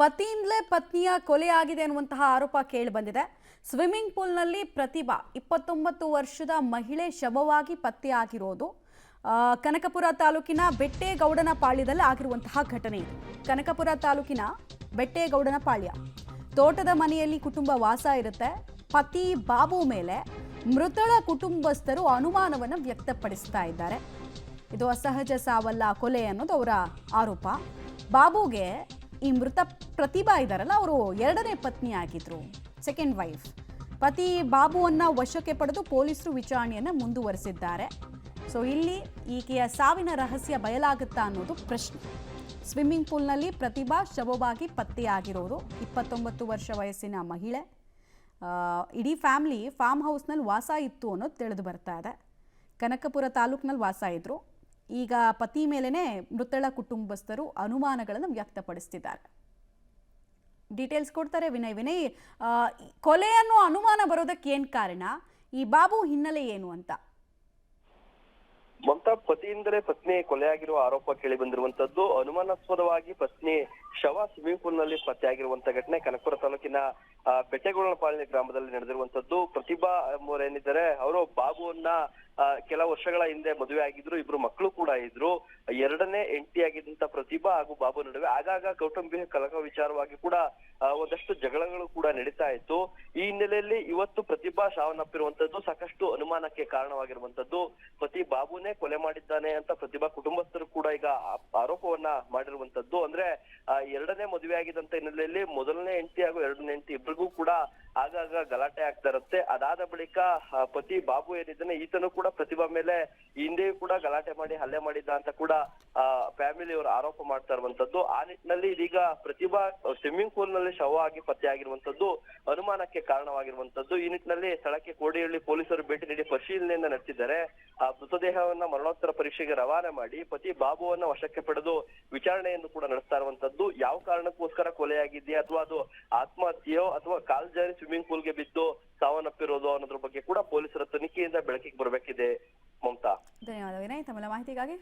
ಪತಿಯಿಂದಲೇ ಪತ್ನಿಯ ಕೊಲೆಯಾಗಿದೆ ಅನ್ನುವಂತಹ ಆರೋಪ ಕೇಳಿ ಬಂದಿದೆ. ಸ್ವಿಮ್ಮಿಂಗ್ ಪೂಲ್ನಲ್ಲಿ ಪ್ರತಿಭಾ 29 ವರ್ಷದ ಮಹಿಳೆ ಶವವಾಗಿ ಪತ್ತೆಯಾಗಿರೋದು ಕನಕಪುರ ತಾಲೂಕಿನ ಬೆಟ್ಟೇಗೌಡನ ಪಾಳ್ಯದಲ್ಲಿ ಆಗಿರುವಂತಹ ಘಟನೆ ಇದು. ಕನಕಪುರ ತಾಲೂಕಿನ ಬೆಟ್ಟೇಗೌಡನ ಪಾಳ್ಯ ತೋಟದ ಮನೆಯಲ್ಲಿ ಕುಟುಂಬ ವಾಸ ಇರುತ್ತೆ. ಪತಿ ಬಾಬು ಮೇಲೆ ಮೃತಳ ಕುಟುಂಬಸ್ಥರು ಅನುಮಾನವನ್ನು ವ್ಯಕ್ತಪಡಿಸ್ತಾ ಇದ್ದಾರೆ. ಇದು ಅಸಹಜ ಸಾವಲ್ಲ, ಕೊಲೆ ಅನ್ನೋದು ಅವರ ಆರೋಪ. ಬಾಬುಗೆ ಈ ಮೃತ ಪ್ರತಿಭಾ ಇದ್ದಾರಲ್ಲ, ಅವರು ಎರಡನೇ ಪತ್ನಿ ಆಗಿದ್ರು, ಸೆಕೆಂಡ್ ವೈಫ್. ಪತಿ ಬಾಬುವನ್ನ ವಶಕ್ಕೆ ಪಡೆದು ಪೊಲೀಸರು ವಿಚಾರಣೆಯನ್ನು ಮುಂದುವರೆಸಿದ್ದಾರೆ. ಸೊ ಇಲ್ಲಿ ಈಕೆಯ ಸಾವಿನ ರಹಸ್ಯ ಬಯಲಾಗುತ್ತಾ ಅನ್ನೋದು ಪ್ರಶ್ನೆ. ಸ್ವಿಮ್ಮಿಂಗ್ ಪೂಲ್ನಲ್ಲಿ ಪ್ರತಿಭಾ ಶವವಾಗಿ ಪತ್ತೆಯಾಗಿರೋರು 29 ವರ್ಷ ವಯಸ್ಸಿನ ಮಹಿಳೆ. ಇಡೀ ಫ್ಯಾಮಿಲಿ ಫಾರ್ಮ್ ಹೌಸ್ನಲ್ಲಿ ವಾಸ ಇತ್ತು ಅನ್ನೋದು ತಿಳಿದು ಬರ್ತಾ ಇದೆ. ಕನಕಪುರ ತಾಲೂಕಿನಲ್ಲಿ ವಾಸ ಇದ್ರು. ಈಗ ಪತಿ ಮೇಲೆನೆ ಮೃತಳ ಕುಟುಂಬಸ್ಥರು ಅನುಮಾನಗಳನ್ನು ವ್ಯಕ್ತಪಡಿಸ್ತಿದ್ದಾರೆ. ಡೀಟೇಲ್ಸ್ ಕೊಡ್ತಾರೆ ವಿನಯ್. ಕೊಲೆ ಅನ್ನೋ ಅನುಮಾನ ಬರೋದಕ್ಕೆ ಏನ್ ಕಾರಣ? ಈ ಬಾಬು ಹಿನ್ನೆಲೆ ಏನು ಅಂತ? ಮಮತಾ, ಪತಿಯಿಂದಲೇ ಪತ್ನಿ ಕೊಲೆಯಾಗಿರುವ ಆರೋಪ ಕೇಳಿ ಬಂದಿರುವಂತದ್ದು. ಅನುಮಾನಾಸ್ಪದವಾಗಿ ಪತ್ನಿ ಶವ ಸ್ವಿಮ್ಮಿಂಗ್ ಪೂಲ್ ನಲ್ಲಿ ಪತ್ತೆಯಾಗಿರುವಂತಹ ಘಟನೆ ಕನಕಪುರ ತಾಲೂಕಿನ ಬೆಟ್ಟೆಗೌಡನಪಾಳ್ಯ ಗ್ರಾಮದಲ್ಲಿ ನಡೆದಿರುವಂತದ್ದು. ಪ್ರತಿಭಾ ಎಂಬುವರೇನಿದ್ದಾರೆ, ಅವರು ಬಾಬುವನ್ನ ಕೆಲ ವರ್ಷಗಳ ಹಿಂದೆ ಮದುವೆ ಆಗಿದ್ರು. ಇಬ್ರು ಮಕ್ಕಳು ಕೂಡ ಇದ್ರು. ಎರಡನೇ ಹೆಂಡತಿಯಾಗಿದ್ದಂತ ಪ್ರತಿಭಾ ಹಾಗೂ ಬಾಬು ನಡುವೆ ಆಗಾಗ ಕೌಟುಂಬಿಕ ಕಲಹ ವಿಚಾರವಾಗಿ ಕೂಡ ಒಂದಷ್ಟು ಜಗಳಗಳು ಕೂಡ ನಡೀತಾ ಇತ್ತು. ಈ ಹಿನ್ನೆಲೆಯಲ್ಲಿ ಇವತ್ತು ಪ್ರತಿಭಾ ಸಾವನ್ನಪ್ಪಿರುವಂತದ್ದು ಸಾಕಷ್ಟು ಅನುಮಾನಕ್ಕೆ ಕಾರಣವಾಗಿರುವಂತದ್ದು. ಪತಿ ಬಾಬುನೇ ಕೊಲೆ ಮಾಡಿದ್ದಾನೆ ಅಂತ ಪ್ರತಿಭಾ ಕುಟುಂಬಸ್ಥರು ಕೂಡ ಈಗ ಆರೋಪವನ್ನ ಮಾಡಿರುವಂತದ್ದು. ಅಂದ್ರೆ ಎರಡನೇ ಮದುವೆ ಆಗಿದ್ದಂತ ಹಿನ್ನೆಲೆಯಲ್ಲಿ ಮೊದಲನೇ ಹೆಂಡತಿ ಹಾಗೂ ಎರಡನೇ ಹೆಂಡತಿ ಇಬ್ಬರಿಗೂ ಕೂಡ ಆಗಾಗ ಗಲಾಟೆ ಆಗ್ತಾ ಇರುತ್ತೆ. ಅದಾದ ಬಳಿಕ ಪತಿ ಬಾಬು ಏನಿದ್ದಾನೆ, ಈತನು ಕೂಡ ಪ್ರತಿಭಾ ಮೇಲೆ ಹಿಂದೆಯೂ ಕೂಡ ಗಲಾಟೆ ಮಾಡಿ ಹಲ್ಲೆ ಮಾಡಿದ್ದ ಅಂತ ಕೂಡ ಫ್ಯಾಮಿಲಿಯವರು ಆರೋಪ ಮಾಡ್ತಾ ಇರುವಂತದ್ದು. ಆ ನಿಟ್ಟಿನಲ್ಲಿ ಇದೀಗ ಪ್ರತಿಭಾ ಸ್ವಿಮ್ಮಿಂಗ್ ಪೂಲ್ ನಲ್ಲಿ ಶವ ಆಗಿ ಪತ್ತೆಯಾಗಿರುವಂತದ್ದು ಅನುಮಾನಕ್ಕೆ ಕಾರಣವಾಗಿರುವಂತದ್ದು. ಈ ನಿಟ್ಟಿನಲ್ಲಿ ಸ್ಥಳಕ್ಕೆ ಕೋಡಿಹಳ್ಳಿ ಪೊಲೀಸರು ಭೇಟಿ ನೀಡಿ ಪರಿಶೀಲನೆಯನ್ನ ನಡೆಸಿದ್ದಾರೆ. ಮೃತದೇಹವನ್ನ ಮರಣೋತ್ತರ ಪರೀಕ್ಷೆಗೆ ರವಾನೆ ಮಾಡಿ ಪತಿ ಬಾಬುವನ್ನ ವಶಕ್ಕೆ ಪಡೆದು ವಿಚಾರಣೆಯನ್ನು ಕೂಡ ನಡೆಸ್ತಾ ಇರುವಂತದ್ದು. ಯಾವ ಕಾರಣಕ್ಕೋಸ್ಕರ ಕೊಲೆಯಾಗಿದೆಯಾ ಅಥವಾ ಅದು ಆತ್ಮಹತ್ಯೆಯೋ ಅಥವಾ ಕಾಲ್ಜಾರಿ ಸ್ವಿಮ್ಮಿಂಗ್ ಪೂಲ್ಗೆ ಬಿದ್ದು ಸಾವನ್ನಪ್ಪಿರೋದು ಅನ್ನೋದ್ರ ಬಗ್ಗೆ ಕೂಡ ಪೊಲೀಸರ ತನಿಖೆಯಿಂದ ಬೆಳಕಿಗೆ ಬರಬೇಕಿದೆ. ಮಮತಾ, ಧನ್ಯವಾದ ವಿನಯ್ ತಮ್ಮ ಮಾಹಿತಿಗಾಗಿ.